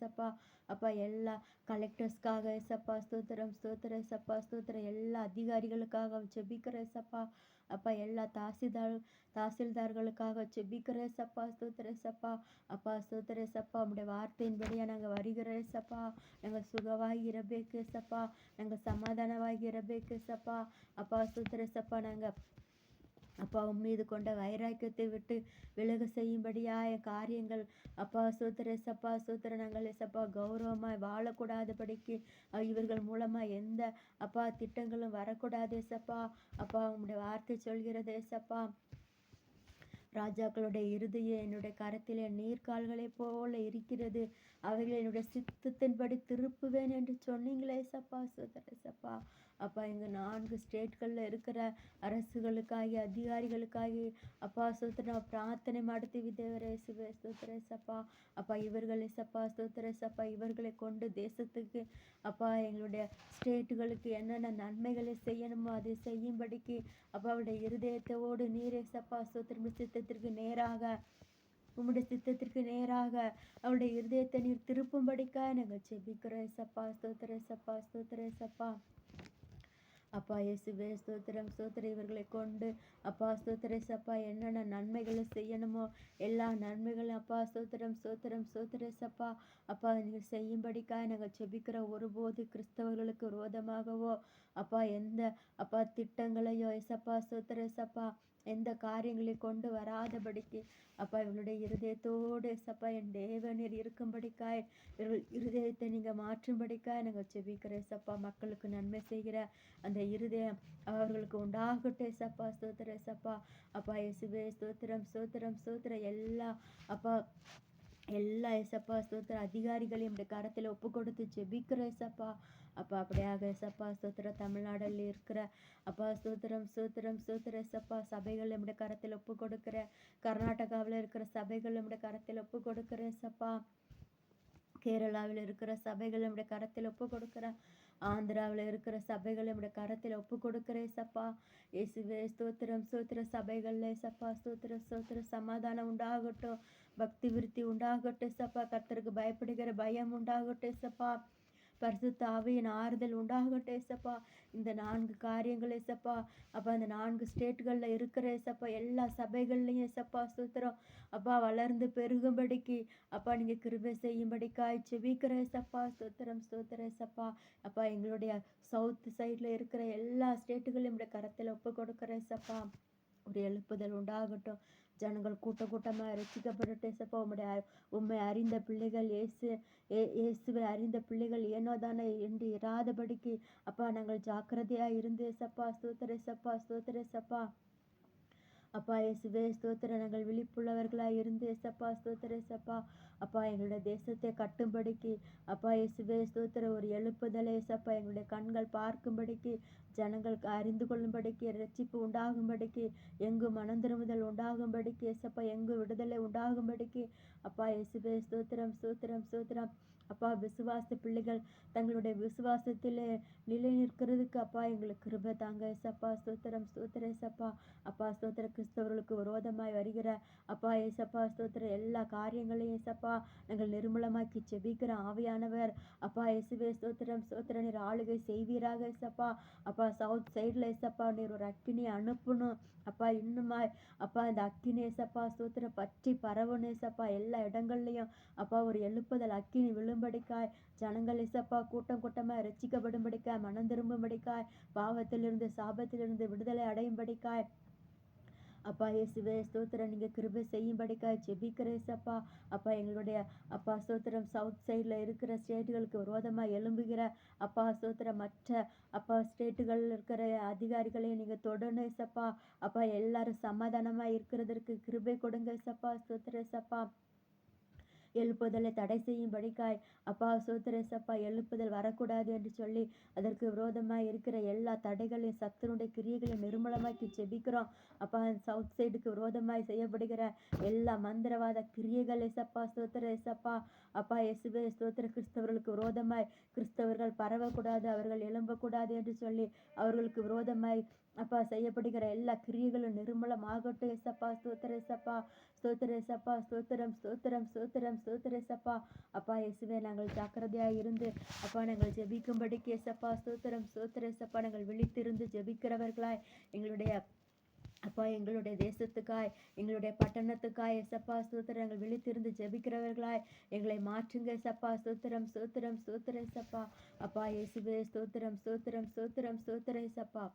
சப்பா. அப்பா எல்லா கலெக்டர்ஸ்க்காக ஏசப்பா ஸ்தோத்திரம். எல்லா அதிகாரிகளுக்காக ஜெபிக்கிற ஏசப்பா. அப்பா எல்லா தாசில்தார்களுக்காக ஜெபிக்கிற ஏசப்பா ஸ்தோத்திர அப்பா ஸ்தோத்திர சப்பா. உம்முடைய வார்த்தையின்படியா நாங்கள் வருகிற ஏசப்பா. நாங்கள் சுகவாகி இரபேக்கு ஏசப்பா. நாங்கள் சமாதானவாகி இரபேக்கு ஏசப்பா. அப்பா ஸ்தோத்திர சப்பா. நாங்கள் அப்பா மீது கொண்ட வைராக்கியத்தை விட்டு விலக செய்யும்படியாய காரியங்கள் அப்பா சப்பா நாங்கள் சப்பா கௌரவமாய் வாழக்கூடாதபடிக்கு இவர்கள் மூலமாக எந்த அப்பா திட்டங்களும் வரக்கூடாது சப்பா. அப்பா உங்களுடைய வார்த்தை சொல்கிறதே சப்பா. ராஜாக்களுடைய இருதயம் என்னுடைய கரத்திலே நீர்கால்களை போல இருக்கிறது, அவைகளை என்னுடைய சித்தத்தின்படி திருப்புவேன் என்று சொன்னீங்களே சப்பா சப்பா. அப்பா இங்கே 4 ஸ்டேட்களில் இருக்கிற அரசுகளுக்காகி அதிகாரிகளுக்காகி அப்பா நான் பிரார்த்தனை ಮಾಡ್ತೀವಿ தேவரே ஸ்தோத்திர சப்பா. அப்பா இவர்களை சப்பா ஸ்தோத்திர சப்பா. இவர்களை கொண்டு தேசத்துக்கு அப்பா எங்களுடைய ஸ்டேட்டுகளுக்கு என்னென்ன நன்மைகளை செய்யணுமோ அதை செய்யும்படிக்கு அப்பா அவருடைய இருதயத்தோடு நீரே சப்பா ஸ்தோத்திரம் உம்முடைய சித்தத்திற்கு நேராக அவருடைய இருதயத்தை நீர் திருப்பும்படிக்காக நாங்கள் செபிக்கிறோம் சப்பா ஸ்தோத்திர சப்பா. அப்பா இயேசுவே ஸ்தோத்திரம் இவர்களை கொண்டு அப்பா ஸ்தோத்திர சப்பா என்னென்ன நன்மைகளை செய்யணுமோ எல்லா நன்மைகளும் அப்பா ஸ்தோத்திரம் சப்பா. அப்பா நீங்கள் செய்யும்படிக்காக நாங்கள் செபிக்கிற ஒருபோது கிறிஸ்தவர்களுக்கு விரோதமாகவோ அப்பா எந்த அப்பா திட்டங்களையோ ஏசப்பா ஸ்தோத்திர சப்பா எந்த காரியங்களை கொண்டு வராதபடிக்கு அப்பா இவளுடைய இருதயத்தோடு சப்பா என் தேவநீர் இருக்கும்படிக்காய் இருதயத்தை நீங்கள் மாற்றும்படிக்காய் நாங்கள் செபிக்கிறேன் சப்பா. மக்களுக்கு நன்மை செய்கிற அந்த இருதயம் அவர்களுக்கு உண்டாகட்டே சப்பா ஸ்தோத்திர சப்பா. அப்பா இயேசுவே ஸ்தோத்திரம் எல்லா அப்பா எல்லா ஏசப்பா ஸ்தோத்திர அதிகாரிகளையும் இந்த கரத்தில் ஒப்பு கொடுத்து ஜெபிக்கிற ஏசப்பா. அப்பா அப்படியாக ஏசப்பா ஸ்தோத்திரம் தமிழ்நாடுல இருக்கிற அப்பா ஸ்தோத்திரம் ஸ்தோத்திரம் ஸ்தோத்திரம் ஏசப்பா சபைகள் நம்முடைய கரத்தில் ஒப்பு கொடுக்கிற கர்நாடகாவில் இருக்கிற சபைகள் நம்முடைய கரத்தில் ஒப்பு கொடுக்கிற ஏசப்பா கேரளாவில் இருக்கிற சபைகள் நம்முடைய கரத்தில் ஒப்பு கொடுக்கிற ஆந்திராவில் இருக்கிற சபைகள் நம்முடைய கரத்தில் ஒப்பு கொடுக்கிற ஏசப்பா இயேசுவே ஸ்தோத்திரம் ஸ்தோத்திர சபைகள்ல ஏசப்பா ஸ்தோத்திரம் ஸ்தோத்திர சமாதானம் உண்டாகட்டும், பக்தி விருத்தி உண்டாகட்டும் ஏசப்பா, கர்த்தருக்கு பயப்படுகிற பயம் உண்டாகட்டும் ஏசப்பா, பரிசுத்த ஆவியின் ஆறுதல் உண்டாகட்டும் ஏசப்பா. இந்த 4 காரியங்கள் ஏசப்பா அப்பா அந்த 4 ஸ்டேட்டுகளில் இருக்கிற ஏசப்பா எல்லா சபைகள்லையும் ஏசப்பா ஸ்தோத்திரம் அப்பா வளர்ந்து பெருகும்படிக்கு அப்பா நீங்க கிருபை செய்யும்படிக்காய் செபிக்கிற ஏசப்பா ஸ்தோத்திரம் ஸ்தோத்திரம் ஏசப்பா. அப்பா எங்களுடைய சவுத் சைடில் இருக்கிற எல்லா ஸ்டேட்டுகளையும் நம்முடைய கரத்தில் ஒப்பு கொடுக்கிற ஏசப்பா. ஒரு எழுப்புதல் உண்டாகட்டும், ஜனங்கள் கூட்டமாக ரட்சிக்கப்படட்டும் ஏசப்பா. உம்மை அறிந்த பிள்ளைகள் இயேசுவை அறிந்த பிள்ளைகள் ஏனோ தானே என்று இராதபடிக்கு அப்பா நாங்கள் ஜாக்கிரதையாக இருந்து ஏசப்பா ஸ்தோத்திர ஏசப்பா ஸ்தோத்திர ஏசப்பா. அப்பா இயேசுவே ஸ்தோத்திரம் நாங்கள் விழிப்புள்ளவர்களாக இருந்து ஏசப்பா ஸ்தோத்திர ஏசப்பா. அப்பா எங்களுடைய தேசத்தை கட்டும்படிக்கு அப்பா இயேசுவே ஸ்தோத்திர ஒரு எழுப்புதலை ஏசப்பா எங்களுடைய கண்கள் பார்க்கும்படிக்கு ஜனங்கள் அறிந்து கொள்ளும்படிக்கு ரட்சிப்பு உண்டாகும்படிக்கு எங்கு மனந்திருமுதல் உண்டாகும்படிக்கு ஏசப்பா எங்கு விடுதலை உண்டாகும்படிக்கு அப்பா இயேசுவே ஸ்தோத்திரம் ஸ்தோத்திரம் ஸ்தோத்திரம். அப்பா விசுவாச பிள்ளைகள் தங்களுடைய விசுவாசத்திலே நிலை நிற்கிறதுக்கு அப்பா எங்களுக்கு கிருபை தாங்க ஏசப்பா ஸ்தோத்திரம் ஸ்தோத்திர ஏசப்பா. அப்பா ஸ்தோத்திர கிறிஸ்தவர்களுக்கு விரோதமாய் வருகிற அப்பா ஏசப்பா ஸ்தோத்திர எல்லா காரியங்களையும் ஏசப்பா நாங்கள் நிர்மூலமாக்கி செபிக்கிற ஆவியானவர் அப்பா இயேசுவே ஸ்தோத்திரம் ஸ்தோத்திர நீர் ஆளுகை செய்வீராக ஏசப்பா. அப்பா சவுத் சைடில் ஏசப்பா நீர் ஒரு அக்கினி அனுப்பணும் அப்பா இன்னுமாய் அப்பா இந்த அக்கினி ஏசப்பா ஸ்தோத்திர பற்றி பரவணும் ஏசப்பா எல்லா இடங்கள்லையும் அப்பா ஒரு எழுப்புதல் அக்கினி விழும்படிக்காய் ஜனங்கள் ஏசப்பா கூட்டமாக ரட்சிக்கப்படும்படிக்காய் மனம் திரும்பும்படிக்காய் பாவத்திலிருந்து சாபத்திலிருந்து விடுதலை அடையும்படிக்காய் அப்பா இயேசுவே ஸ்தோத்திரம் நீங்க கிருபை செய்யும்படிக்காய் ஜெபிக்கிற ஏசப்பா. அப்பா எங்களுடைய அப்பா ஸ்தோத்திரம் சவுத் சைடில் இருக்கிற ஸ்டேட்டுகளுக்கு விரோதமாக எழும்புகிற அப்பா ஸ்தோத்திரம் மற்ற அப்பா ஸ்டேட்டுகள் இருக்கிற அதிகாரிகளையும் நீங்க தொடணும் ஏசப்பா. அப்பா எல்லாரும் சமாதானமாக இருக்கிறதற்கு கிருபை கொடுங்க ஏசப்பா ஸ்தோத்திர ஏசப்பா. எழுப்புதலை தடை செய்யும்படிக்காய் அப்பா சோத்திரேசப்பா எழுப்புதல் வரக்கூடாது என்று சொல்லி அதற்கு விரோதமாக இருக்கிற எல்லா தடைகளையும் சத்துருடைய கிரியைகளையும் நிர்மூலமாக்கி செபிக்கிறோம் அப்பா. சவுத் சைடுக்கு விரோதமாய் செய்யப்படுகிற எல்லா மந்திரவாத கிரியைகள் ஏசப்பா ஸ்தோத்திர ஏசப்பா. அப்பா இயேசுவே ஸ்தோத்திர கிறிஸ்தவர்களுக்கு விரோதமாய் கிறிஸ்தவர்கள் பரவக்கூடாது அவர்கள் எழும்பக்கூடாது என்று சொல்லி அவர்களுக்கு விரோதமாய் அப்பா செய்யப்படுகிற எல்லா கிரியைகளும் நிர்மூலமாகட்டும் ஏசப்பா ஸ்தோத்திர ஏசப்பா ஸ்தோத்திர ஏசப்பா ஸ்தோத்திரம் ஸ்தோத்திரம் ஸ்தோத்திரம் ஸ்தோத்திர ஏசப்பா. அப்பா இயேசுவே நாங்கள் ஜாக்கிரதையாக இருந்து அப்பா நாங்கள் ஜெபிக்கும்படிக்கு ஏசப்பா ஸ்தோத்திரம் ஸ்தோத்திர ஏசப்பா. நாங்கள் விழித்திருந்து ஜெபிக்கிறவர்களாய் எங்களுடைய அப்பா எங்களுடைய தேசத்துக்காய் எங்களுடைய பட்டணத்துக்காய் எசப்பா ஸ்தோத்திரம் நாங்கள் விழித்திருந்து ஜெபிக்கிறவர்களாய் எங்களை மாற்றுங்க எசப்பா ஸ்தோத்திரம் ஸ்தோத்திரம் ஸ்தோத்திர எசப்பா. அப்பா இயேசுவே ஸ்தோத்திரம் ஸ்தோத்திரம் ஸ்தோத்திரம் ஸ்தோத்திர எசப்பா.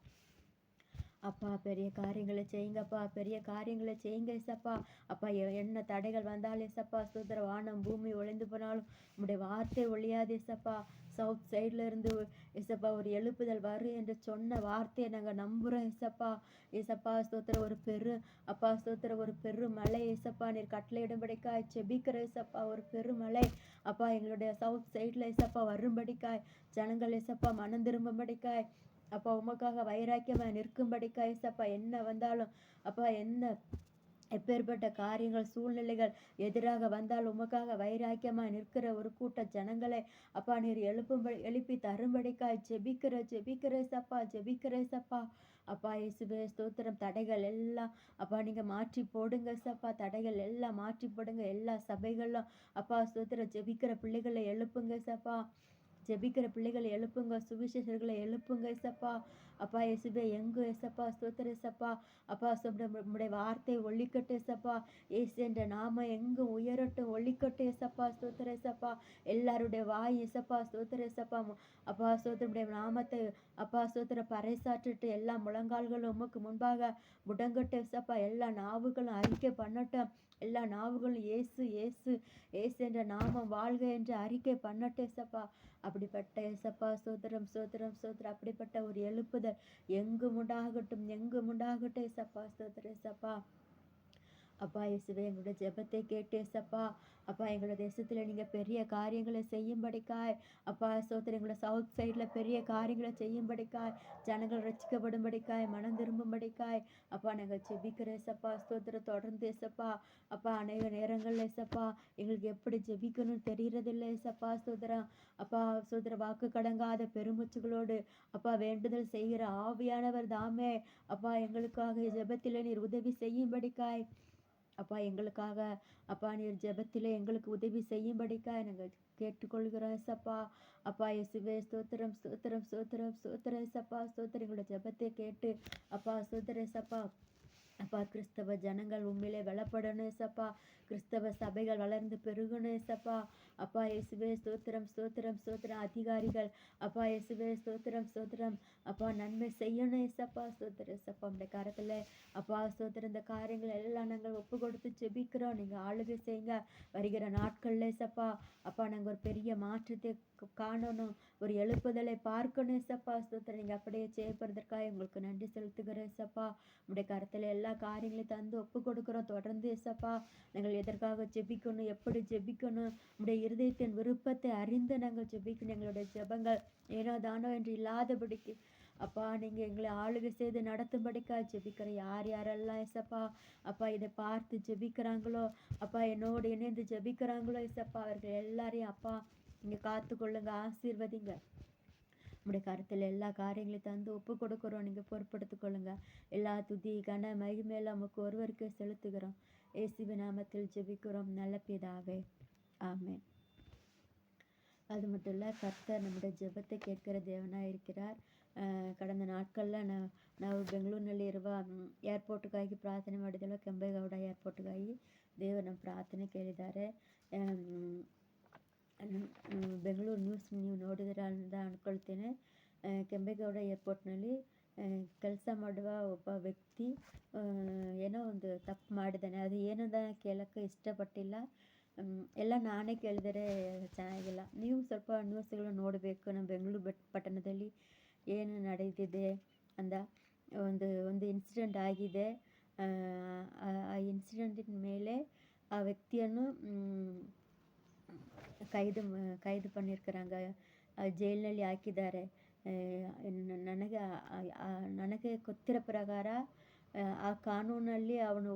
அப்பா பெரிய காரியங்களை செய்யுங்கப்பா, பெரிய காரியங்களை செய்யுங்க ஏசப்பா. அப்பா என்ன தடைகள் வந்தாலும் ஏசப்பா ஸ்தோத்திர வானம் பூமி ஒளிந்து போனாலும் உங்களுடைய வார்த்தை ஒழியாது ஏசப்பா. சவுத் சைடில் இருந்து ஏசப்பா ஒரு எழுப்புதல் வரும் என்று சொன்ன வார்த்தையை நாங்கள் நம்புகிறோம் ஏசப்பா. ஏசப்பா ஸ்தோத்திர ஒரு அப்பா ஸ்தோத்திர ஒரு பெருமலை ஏசப்பா நீர் கட்டளையிடும்படிக்காய் செபிக்கிற ஏசப்பா ஒரு பெருமலை அப்பா எங்களுடைய சவுத் சைடில் ஏசப்பா வரும்படிக்காய் ஜனங்கள் ஏசப்பா மனம் திரும்பும்படிக்காய் அப்பா உமக்காக வைராக்கியமாக நிற்கும்படிக்கா ஏசப்பா என்ன வந்தாலும் அப்பா என்ன எப்பேற்பட்ட காரியங்கள் சூழ்நிலைகள் எதிராக வந்தால் உமக்காக வைராக்கியமாக நிற்கிற ஒரு கூட்ட ஜனங்களை அப்பா நீர் எழுப்பி தரும்படிக்காய் ஜெபிக்கிற சப்பா ஜெபிக்கிற சப்பா. அப்பா இயேசுவே ஸ்தோத்திரம் தடைகள் எல்லாம் அப்பா நீங்கள் மாற்றி போடுங்க சப்பா, தடைகள் எல்லாம் மாற்றி போடுங்க எல்லா சபைகளும் அப்பா ஸ்தோத்திரம் ஜெபிக்கிற பிள்ளைகளை எழுப்புங்க சப்பா, ஜெபிக்கிற பிள்ளைகளை எழுப்புங்க, சுவிசேஷர்களை எழுப்புங்க ஏசப்பா. அப்பா இயேசுவே எங்கு ஏசப்பா ஸ்தோத்திர ஏசப்பா. அப்பா உம்முடைய வார்த்தை ஒழிக்கட்டு ஏசப்பா. இயேசு என்ற நாம எங்கும் உயரட்டும் ஒழிக்கட்டு ஏசப்பா ஸ்தோத்திர ஏசப்பா. எல்லாருடைய வாய் ஏசப்பா ஸ்தோத்திர ஏசப்பா. அப்பா ஸ்தோத்திரமுடைய நாமத்தை அப்பா ஸ்தோத்திர பறைசாற்றிட்டு எல்லா முழங்கால்களும் உமக்கு முன்பாக முடங்கட்டு ஏசப்பா. எல்லா நாவுகளும் அறிக்கை பண்ணட்டும், எல்லா நாவுகளும் இயேசு இயேசு இயேசு என்ற நாமம் வாழ்க என்று அறிக்கை பண்ணட்டு ஏசப்பா. அப்படிப்பட்ட ஏசப்பா சோதரம் சோதரம் சோதரம் அப்படிப்பட்ட ஒரு எழுப்புதல் எங்கும் உண்டாகட்டும் ஏசப்பா ஸ்தோத்திரம் ஏசப்பா. அப்பா இயேசுவே எங்களுடைய ஜெபத்தை கேட்டு ஏசப்பா, அப்பா எங்களுடைய தேசத்துல நீங்க பெரிய காரியங்களை செய்யும்படிக்காய், அப்பா ஸ்தோத்திரம் எங்களோட சவுத் சைடுல பெரிய காரியங்களை செய்யும்படிக்காய், ஜனங்கள் ரட்சிக்கப்படும்படிக்காய், மனம் திரும்பும்படிக்காய், அப்பா நாங்கள் ஜெபிக்கிறோம் ஏசப்பா, ஸ்தோத்திரம் தொடர்ந்து ஏசப்பா, அப்பா அநேக நேரங்கள்ல ஏசப்பா எங்களுக்கு எப்படி ஜெபிக்கணும்னு தெரியறதில்ல ஏசப்பா, ஸ்தோத்திரம் அப்பா ஸ்தோத்திரம் வாக்கு கடங்காத பெருமூச்சுகளோடு அப்பா வேண்டுதல் செய்கிற ஆவியானவர் தாமே, அப்பா எங்களுக்காக ஜெபத்திலே நீர் உதவி செய்யும்படிக்காய், அப்பா எங்களுக்காக அப்பா நீர் ஜெபத்திலே எங்களுக்கு உதவி செய்யும்படிக்காய் நாங்கள் கேட்டுக்கொள்கிறோம் ஏசப்பா. அப்பா இயேசுவே ஸ்தோத்திரம் ஸ்தோத்திரம் ஸ்தோத்திரம் ஸ்தோத்திரம் ஏசப்பா, ஸ்தோத்திரம் எங்களோட ஜெபத்தை கேட்டு அப்பா ஸ்தோத்திரம் ஏசப்பா. அப்பா கிறிஸ்தவ ஜனங்கள் உண்மையிலே பலப்படணும் ஏசப்பா, கிறிஸ்தவ சபைகள் வளர்ந்து பெருகணும் ஏசப்பா. அப்பா இயேசுவே ஸ்தோத்திரம் ஸ்தோத்திரம் ஸ்தோத்திரம் அதிகாரிகள் அப்பா இயேசுவே ஸ்தோத்திரம் ஸ்தோத்திரம் அப்பா நன்மை செய்யணும் ஏசப்பா, ஸ்தோத்திரம் ஏசப்பா உடைய கரத்துல அப்பா ஸ்தோத்திரம் இந்த காரியங்கள் எல்லாம் நாங்கள் ஒப்பு கொடுத்து ஜெபிக்கிறோம். நீங்க ஆளுகை செய்யுங்க வருகிற நாட்கள்ல ஏசப்பா. அப்பா நாங்கள் ஒரு பெரிய மாற்றத்தை காணணும், ஒரு எழுப்புதலை பார்க்கணும் ஏசப்பா, ஸ்தோத்திரம் நீங்க அப்படியே செய்யப்படுறதற்காக உங்களுக்கு நன்றி செலுத்துகிறேன் ஏசப்பா. உடைய கரத்துல எல்லா காரியங்களையும் தந்து ஒப்பு கொடுக்குறோம். தொடர்ந்து ஏசப்பா நாங்கள் எதற்காக ஜெபிக்கணும், எப்படி ஜெபிக்கணும், உடைய இருதயத்தின் விருப்பத்தை அறிந்து நாங்கள் ஜெபிக்கணும். எங்களுடைய ஜெபங்கள் ஏனோ தானோ என்று இல்லாதபடிக்கு அப்பா நீங்க எங்களை ஆளுகை செய்து நடத்தும்படிக்கா ஜெபிக்கிற யார் யாரெல்லாம் ஏசப்பா அப்பா இதை பார்த்து ஜெபிக்கிறாங்களோ, அப்பா என்னோடு இணைந்து ஜெபிக்கிறாங்களோ ஏசப்பா அவர்கள் எல்லாரையும் அப்பா நீங்க காத்துக்கொள்ளுங்க, ஆசீர்வதிங்க. உடைய கருத்தில் எல்லா காரியங்களையும் தந்து ஒப்பு கொடுக்குறோம். நீங்க பொறுப்படுத்திக் கொள்ளுங்க. எல்லா துதி கன மகிமையெல்லாம் நமக்கு ஒருவருக்கே செலுத்துகிறோம். இயேசுவின் நாமத்தில் ஜெபிக்கிறோம் நல்ல பிதாவே, ஆமென். அது மட்டும் இல்லை, கர்த்தர் நம்முடைய ஜெபத்தை கேட்கிற தேவனாக இருக்கிறார். ಕಳೆದ ನಾಟ್ಕಲ್ಲ ನಾವು ಬೆಂಗಳೂರಿನಲ್ಲಿರುವ ಏರ್ಪೋರ್ಟ್ಗಾಗಿ ಪ್ರಾರ್ಥನೆ ಮಾಡಿದೆವು. ಕೆಂಪೇಗೌಡ ಏರ್ಪೋರ್ಟ್ಗಾಗಿ ದೇವರು ನಮ್ಮ ಪ್ರಾರ್ಥನೆ ಕೇಳಿದ್ದಾರೆ. ಬೆಂಗಳೂರು ನ್ಯೂಸ್ ನೀವು ನೋಡಿದರೆ ಅಂತ ಅಂದ್ಕೊಳ್ತೇನೆ. ಕೆಂಪೇಗೌಡ ಏರ್ಪೋರ್ಟ್ನಲ್ಲಿ ಕೆಲಸ ಮಾಡುವ ಒಬ್ಬ ವ್ಯಕ್ತಿ ಏನೋ ಒಂದು ತಪ್ಪು ಮಾಡಿದ್ದಾನೆ. ಅದು ಏನಂತ ಕೇಳೋಕ್ಕೆ ಇಷ್ಟಪಟ್ಟಿಲ್ಲ. ಎಲ್ಲ ನಾನೇ ಕೇಳಿದರೆ ಚೆನ್ನಾಗಿಲ್ಲ. ನೀವು ಸ್ವಲ್ಪ ನ್ಯೂಸ್ಗಳು ನೋಡಬೇಕು. ನಮ್ಮ ಬೆಂಗಳೂರು ಪಟ್ಟಣದಲ್ಲಿ ಏನು ನಡೆದಿದೆ ಅಂದ ಒಂದು ಇನ್ಸಿಡೆಂಟ್ ಆಗಿದೆ. ಆ ಇನ್ಸಿಡೆಂಟಿನ ಮೇಲೆ ಆ ವ್ಯಕ್ತಿಯನ್ನು கைது பண்ணியிருக்கிறாங்க, ಜೈಲಿನಲ್ಲಿ ಹಾಕಿದ್ದಾರೆ. ನನಗೆ ಗೊತ್ತಿರೋ ಪ್ರಕಾರ ಆ ಕಾನೂನಲ್ಲಿ ಅವನು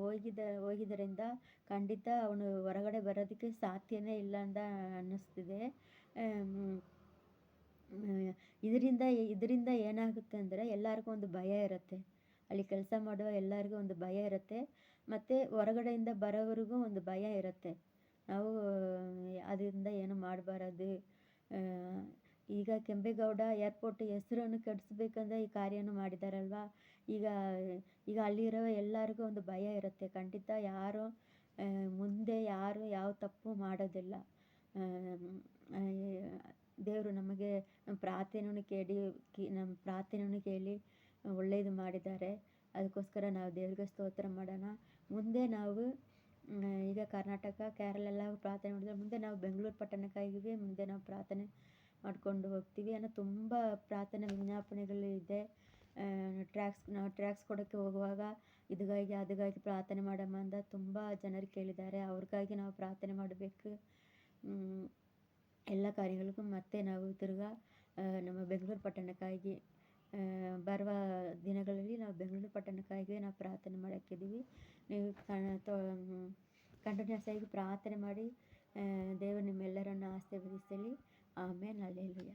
ಹೋಗಿದ್ದರಿಂದ ಖಂಡಿತ ಅವನು ಹೊರಗಡೆ ಬರೋದಕ್ಕೆ ಸಾಧ್ಯನೇ ಇಲ್ಲ ಅಂತ ಅನ್ನಿಸ್ತಿದೆ. ಇದರಿಂದ ಏನಾಗುತ್ತೆ ಅಂದರೆ ಎಲ್ಲರಿಗೂ ಒಂದು ಭಯ ಇರುತ್ತೆ. ಅಲ್ಲಿ ಕೆಲಸ ಮಾಡುವ ಎಲ್ಲರಿಗೂ ಒಂದು ಭಯ ಇರುತ್ತೆ, ಮತ್ತು ಹೊರಗಡೆಯಿಂದ ಬರೋವ್ರಿಗೂ ಒಂದು ಭಯ ಇರುತ್ತೆ. ನಾವು ಅದರಿಂದ ಏನು ಮಾಡಬಾರದು. ಈಗ ಕೆಂಪೇಗೌಡ ಏರ್ಪೋರ್ಟ್ ಹೆಸರನ್ನು ಕೆಡಿಸ್ಬೇಕಂದ್ರೆ ಈ ಕಾರ್ಯವನ್ನು ಮಾಡಿದಾರಲ್ವ. ಈಗ ಅಲ್ಲಿರೋ ಎಲ್ಲರಿಗೂ ಒಂದು ಭಯ ಇರುತ್ತೆ. ಖಂಡಿತ ಮುಂದೆ ಯಾರು ಯಾವ ತಪ್ಪು ಮಾಡೋದಿಲ್ಲ. ದೇವರು ನಮಗೆ ನಮ್ಮ ಪ್ರಾರ್ಥನೆಯನ್ನು ಕೇಳಿ ಒಳ್ಳೆಯದು ಮಾಡಿದ್ದಾರೆ. ಅದಕ್ಕೋಸ್ಕರ ನಾವು ದೇವರಿಗೆ ಸ್ತೋತ್ರ ಮಾಡೋಣ. ಮುಂದೆ ನಾವು ಈಗ ಕರ್ನಾಟಕ, ಕೇರಳ ಎಲ್ಲ ಪ್ರಾರ್ಥನೆ ಮಾಡಿದ್ರೆ ಮುಂದೆ ನಾವು ಬೆಂಗಳೂರು ಪಟ್ಟಣಕ್ಕಾಗಿ ಮುಂದೆ ನಾವು ಪ್ರಾರ್ಥನೆ ಮಾಡಿಕೊಂಡು ಹೋಗ್ತೀವಿ. ಅನ್ನೋ ತುಂಬ ಪ್ರಾರ್ಥನೆ ವಿಜ್ಞಾಪನೆಗಳು ಇದೆ. ನಾವು ಟ್ರ್ಯಾಕ್ಸ್ ಕೊಡೋಕ್ಕೆ ಹೋಗುವಾಗ ಅದಕ್ಕಾಗಿ ಪ್ರಾರ್ಥನೆ ಮಾಡಮ್ಮ ಅಂತ ತುಂಬ ಜನರು ಕೇಳಿದ್ದಾರೆ. ಅವ್ರಿಗಾಗಿ ನಾವು ಪ್ರಾರ್ಥನೆ ಮಾಡಬೇಕು. ಎಲ್ಲ ಕಾರ್ಯಗಳಿಗೂ ಮತ್ತೆ ನಾವು ತಿರ್ಗಾ ನಮ್ಮ ಬೆಂಗಳೂರು ಪಟ್ಟಣಕ್ಕಾಗಿ ಬರುವ ದಿನಗಳಲ್ಲಿ ನಾವು ಬೆಂಗಳೂರು ಪಟ್ಟಣಕ್ಕಾಗಿ ನಾವು ಪ್ರಾರ್ಥನೆ ಮಾಡೋಕ್ಕಿದ್ದೀವಿ. ನೀವು ಕಂಟಿನ್ಯೂಸ್ ಆಗಿ ಪ್ರಾರ್ಥನೆ ಮಾಡಿ ದೇವರು ನಿಮ್ಮೆಲ್ಲರನ್ನು ಆಶೀರ್ವದಿಸಲಿ. ಆಮೇನ್. ಹಲ್ಲೆಲೂಯಾ.